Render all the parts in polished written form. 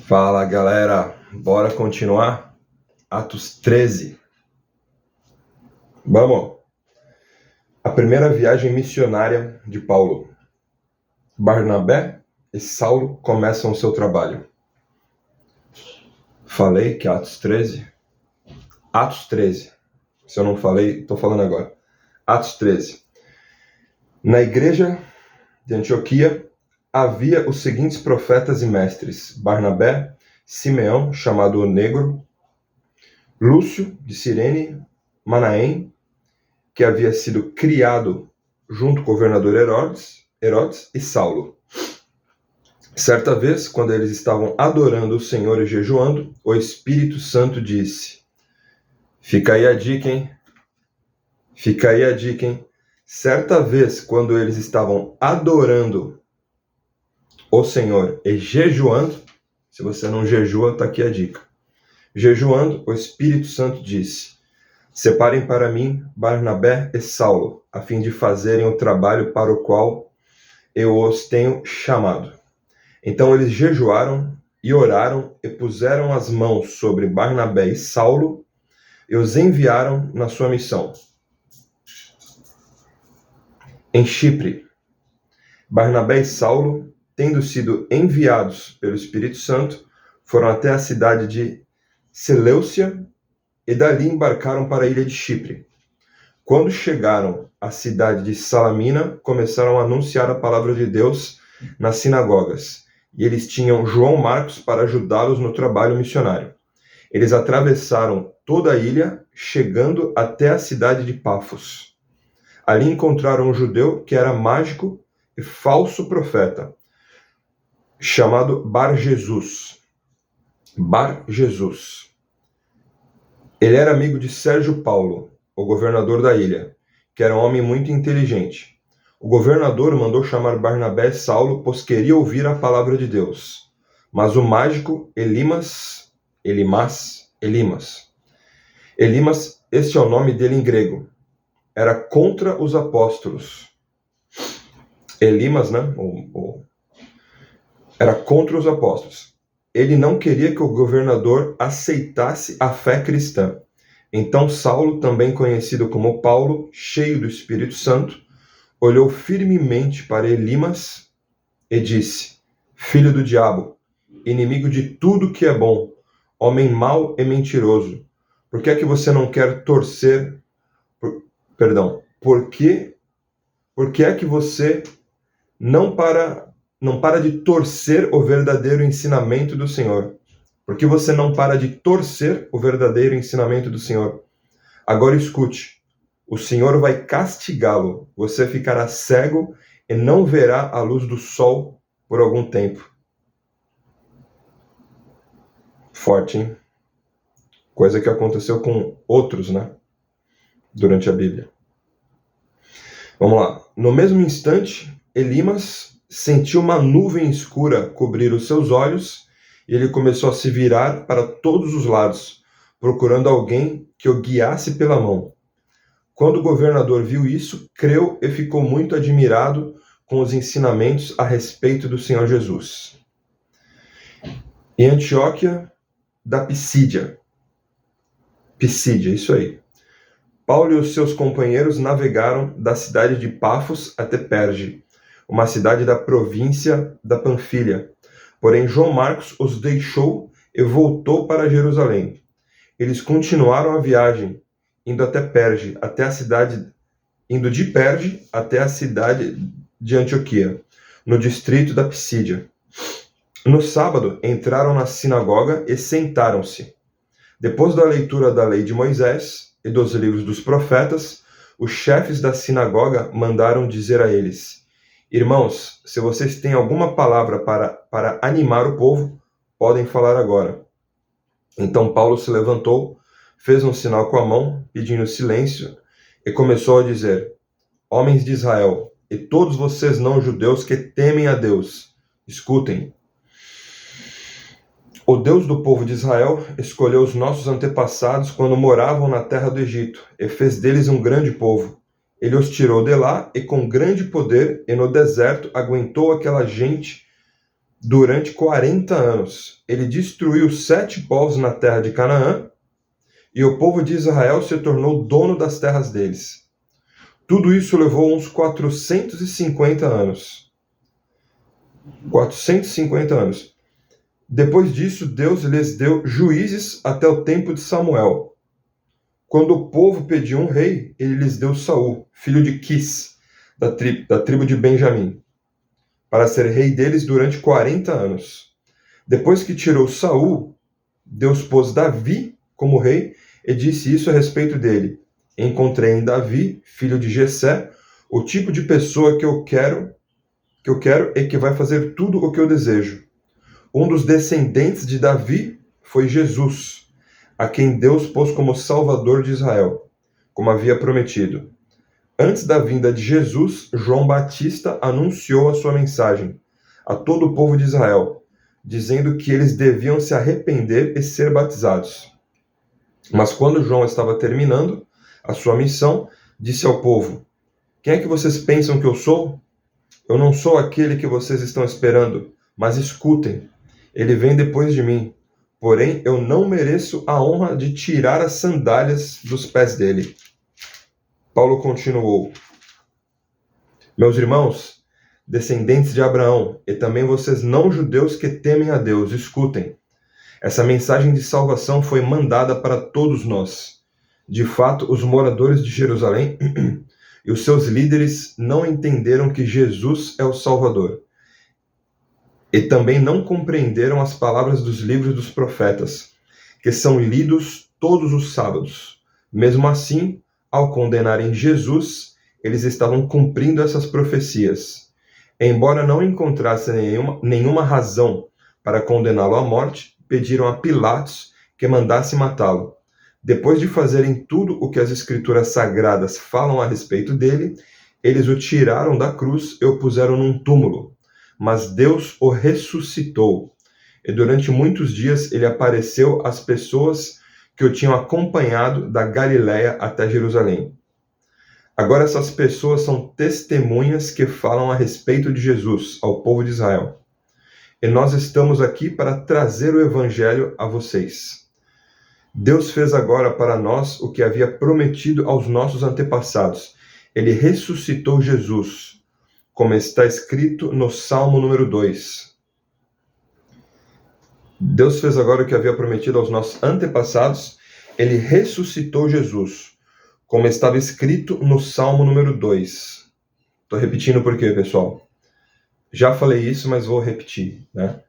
Fala galera, bora continuar? Atos 13. Vamos! A primeira viagem missionária de Paulo. Barnabé e Saulo começam o seu trabalho. Falei que Atos 13? Atos 13. Se eu não falei, estou falando agora. Atos 13. Na igreja de Antioquia havia os seguintes profetas e mestres: Barnabé, Simeão, chamado o Negro, Lúcio, de Cirene, Manaém, que havia sido criado junto com o governador Herodes e Saulo. Certa vez, quando eles estavam adorando o Senhor e jejuando, o Espírito Santo disse: Fica aí a dica, hein? Fica aí a dica, hein? Certa vez, quando eles estavam adorando o Senhor e jejuando, se você não jejua, tá aqui a dica. Jejuando, o Espírito Santo disse: Separem para mim Barnabé e Saulo, a fim de fazerem o trabalho para o qual eu os tenho chamado. Então eles jejuaram e oraram e puseram as mãos sobre Barnabé e Saulo e os enviaram na sua missão. Em Chipre, Barnabé e Saulo, tendo sido enviados pelo Espírito Santo, foram até a cidade de Seleucia e dali embarcaram para a ilha de Chipre. Quando chegaram à cidade de Salamina, começaram a anunciar a palavra de Deus nas sinagogas, e eles tinham João Marcos para ajudá-los no trabalho missionário. Eles atravessaram toda a ilha, chegando até a cidade de Pafos. Ali encontraram um judeu que era mágico e falso profeta, chamado Bar-Jesus. Bar-Jesus. Ele era amigo de Sérgio Paulo, o governador da ilha, que era um homem muito inteligente. O governador mandou chamar Barnabé e Saulo, pois queria ouvir a palavra de Deus. Mas o mágico Elimas, este é o nome dele em grego, era contra os apóstolos. Elimas, né? Era contra os apóstolos. Ele não queria que o governador aceitasse a fé cristã. Então Saulo, também conhecido como Paulo, cheio do Espírito Santo, olhou firmemente para Elimas e disse: Filho do diabo, inimigo de tudo que é bom, homem mau e mentiroso, por que é que você não quer torcer... Por que é que você não para de torcer o verdadeiro ensinamento do Senhor? Por que você não para de torcer o verdadeiro ensinamento do Senhor? Agora escute, o Senhor vai castigá-lo, você ficará cego e não verá a luz do sol por algum tempo. Forte, hein? Coisa que aconteceu com outros, né? Durante a Bíblia. Vamos lá. No mesmo instante, Elimas sentiu uma nuvem escura cobrir os seus olhos e ele começou a se virar para todos os lados, procurando alguém que o guiasse pela mão. Quando o governador viu isso, creu e ficou muito admirado com os ensinamentos a respeito do Senhor Jesus. Em Antioquia da Pisídia, isso aí. Paulo e os seus companheiros navegaram da cidade de Pafos até Perge, uma cidade da província da Panfilha. Porém, João Marcos os deixou e voltou para Jerusalém. Eles continuaram a viagem, indo de Perge até a cidade de Antioquia, no distrito da Pisídia. No sábado, entraram na sinagoga e sentaram-se. Depois da leitura da lei de Moisés e dos livros dos profetas, os chefes da sinagoga mandaram dizer a eles: Irmãos, se vocês têm alguma palavra para animar o povo, podem falar agora. Então Paulo se levantou, fez um sinal com a mão, pedindo silêncio, e começou a dizer: Homens de Israel, e todos vocês não-judeus que temem a Deus, escutem. O Deus do povo de Israel escolheu os nossos antepassados quando moravam na terra do Egito, e fez deles um grande povo. Ele os tirou de lá e com grande poder, e no deserto aguentou aquela gente durante 40 anos. Ele destruiu 7 povos na terra de Canaã, e o povo de Israel se tornou dono das terras deles. Tudo isso levou uns 450 anos. 450 anos. Depois disso, Deus lhes deu juízes até o tempo de Samuel. Quando o povo pediu um rei, ele lhes deu Saul, filho de Quis, da tribo de Benjamim, para ser rei deles durante 40 anos. Depois que tirou Saul, Deus pôs Davi como rei e disse isso a respeito dele: encontrei em Davi, filho de Jessé, o tipo de pessoa que eu quero e que vai fazer tudo o que eu desejo. Um dos descendentes de Davi foi Jesus, a quem Deus pôs como Salvador de Israel, como havia prometido. Antes da vinda de Jesus, João Batista anunciou a sua mensagem a todo o povo de Israel, dizendo que eles deviam se arrepender e ser batizados. Mas quando João estava terminando a sua missão, disse ao povo: quem é que vocês pensam que eu sou? Eu não sou aquele que vocês estão esperando, mas escutem, ele vem depois de mim, porém eu não mereço a honra de tirar as sandálias dos pés dele. Paulo continuou: meus irmãos, descendentes de Abraão, e também vocês não-judeus que temem a Deus, escutem. Essa mensagem de salvação foi mandada para todos nós. De fato, os moradores de Jerusalém e os seus líderes não entenderam que Jesus é o Salvador. E também não compreenderam as palavras dos livros dos profetas, que são lidos todos os sábados. Mesmo assim, ao condenarem Jesus, eles estavam cumprindo essas profecias. Embora não encontrassem nenhuma razão para condená-lo à morte, pediram a Pilatos que mandasse matá-lo. Depois de fazerem tudo o que as Escrituras Sagradas falam a respeito dele, eles o tiraram da cruz e o puseram num túmulo. Mas Deus o ressuscitou. E durante muitos dias ele apareceu às pessoas que o tinham acompanhado da Galiléia até Jerusalém. Agora essas pessoas são testemunhas que falam a respeito de Jesus ao povo de Israel. E nós estamos aqui para trazer o Evangelho a vocês. Deus fez agora para nós o que havia prometido aos nossos antepassados. Ele ressuscitou Jesus, como está escrito no Salmo número 2. Deus fez agora o que havia prometido aos nossos antepassados. Ele ressuscitou Jesus, como estava escrito no Salmo número 2. Estou repetindo por quê, pessoal? Já falei isso, mas vou repetir, né?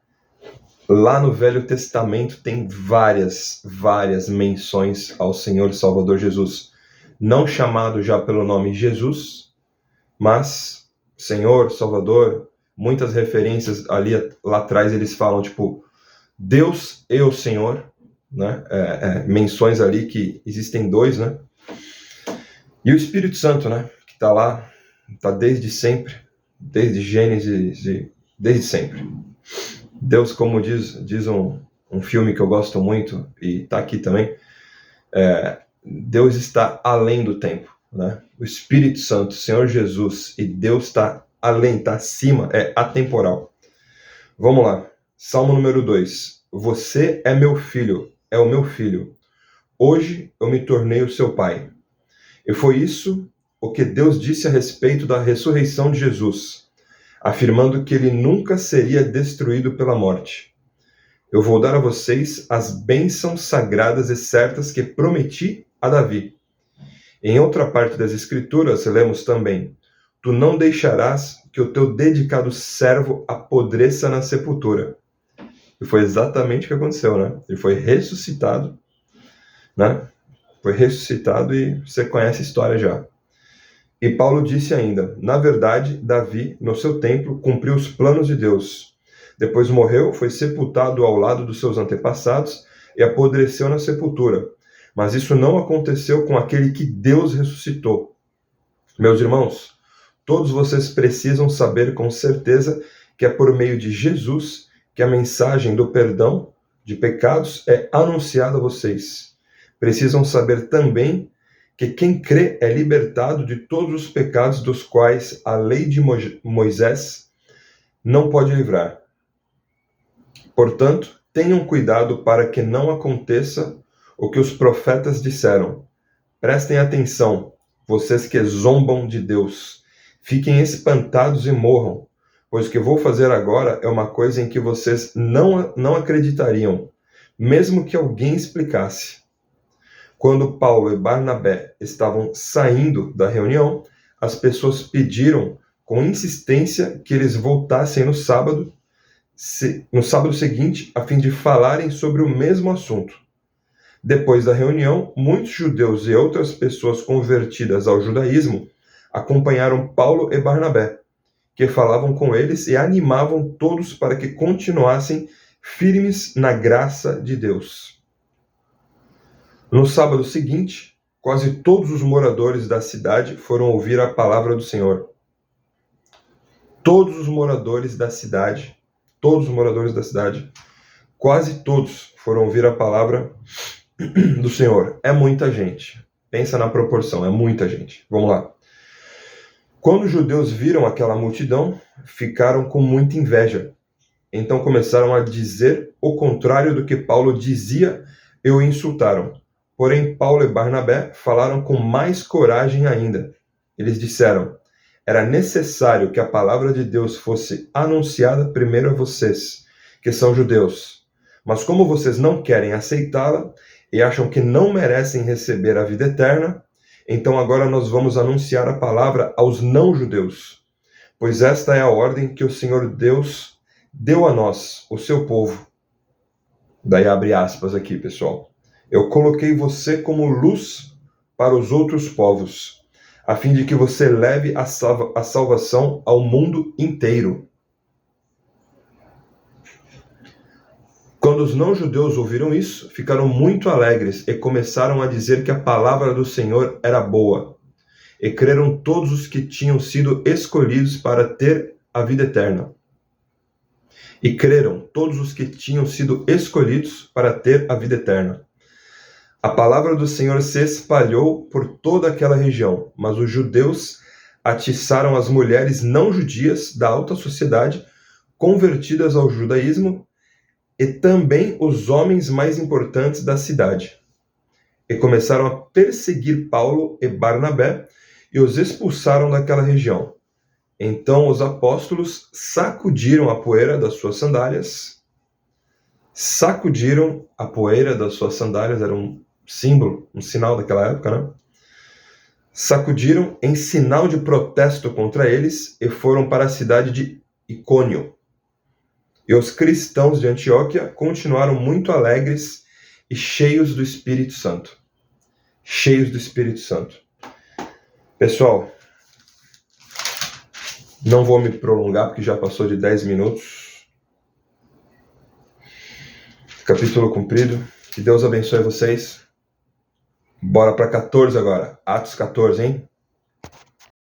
Lá no Velho Testamento tem várias menções ao Senhor Salvador Jesus. Não chamado já pelo nome Jesus, mas Senhor, Salvador. Muitas referências ali lá atrás eles falam, tipo, Deus e o Senhor, né? Menções ali que existem dois, né? E o Espírito Santo, né? Que está lá, está desde sempre, desde Gênesis, desde sempre. Deus, como diz um filme que eu gosto muito, e está aqui também, Deus está além do tempo, né? O Espírito Santo, o Senhor Jesus e Deus está além, está acima, é atemporal. Vamos lá, Salmo número 2. Você é meu filho, é o meu filho. Hoje eu me tornei o seu pai. E foi isso o que Deus disse a respeito da ressurreição de Jesus, afirmando que ele nunca seria destruído pela morte. Eu vou dar a vocês as bênçãos sagradas e certas que prometi a Davi. Em outra parte das Escrituras, lemos também: tu não deixarás que o teu dedicado servo apodreça na sepultura. E foi exatamente o que aconteceu, né? Ele foi ressuscitado, né? Foi ressuscitado e você conhece a história já. E Paulo disse ainda: na verdade, Davi, no seu templo, cumpriu os planos de Deus. Depois morreu, foi sepultado ao lado dos seus antepassados e apodreceu na sepultura. Mas isso não aconteceu com aquele que Deus ressuscitou. Meus irmãos, todos vocês precisam saber com certeza que é por meio de Jesus que a mensagem do perdão de pecados é anunciada a vocês. Precisam saber também que quem crê é libertado de todos os pecados dos quais a lei de Moisés não pode livrar. Portanto, tenham cuidado para que não aconteça o que os profetas disseram. Prestem atenção, vocês que zombam de Deus. Fiquem espantados e morram, pois o que vou fazer agora é uma coisa em que vocês não acreditariam, mesmo que alguém explicasse. Quando Paulo e Barnabé estavam saindo da reunião, as pessoas pediram com insistência que eles voltassem no sábado seguinte, a fim de falarem sobre o mesmo assunto. Depois da reunião, muitos judeus e outras pessoas convertidas ao judaísmo acompanharam Paulo e Barnabé, que falavam com eles e animavam todos para que continuassem firmes na graça de Deus. No sábado seguinte, quase todos os moradores da cidade foram ouvir a palavra do Senhor. Todos os moradores da cidade, quase todos foram ouvir a palavra do Senhor. É muita gente. Pensa na proporção, é muita gente. Vamos lá. Quando os judeus viram aquela multidão, ficaram com muita inveja. Então começaram a dizer o contrário do que Paulo dizia e o insultaram. Porém, Paulo e Barnabé falaram com mais coragem ainda. Eles disseram: era necessário que a palavra de Deus fosse anunciada primeiro a vocês, que são judeus. Mas como vocês não querem aceitá-la e acham que não merecem receber a vida eterna, então agora nós vamos anunciar a palavra aos não-judeus. Pois esta é a ordem que o Senhor Deus deu a nós, o seu povo. Daí abre aspas aqui, pessoal. Eu coloquei você como luz para os outros povos, a fim de que você leve a salvação ao mundo inteiro. Quando os não-judeus ouviram isso, ficaram muito alegres e começaram a dizer que a palavra do Senhor era boa. E creram todos os que tinham sido escolhidos para ter a vida eterna. A palavra do Senhor se espalhou por toda aquela região, mas os judeus atiçaram as mulheres não judias da alta sociedade, convertidas ao judaísmo, e também os homens mais importantes da cidade. E começaram a perseguir Paulo e Barnabé e os expulsaram daquela região. Então os apóstolos sacudiram a poeira das suas sandálias. Era um símbolo, um sinal daquela época, né? Sacudiram em sinal de protesto contra eles e foram para a cidade de Icônio. E os cristãos de Antioquia continuaram muito alegres e cheios do Espírito Santo. Pessoal, não vou me prolongar porque já passou de 10 minutos. Capítulo cumprido. Que Deus abençoe vocês. Bora para 14 agora. Atos 14, hein?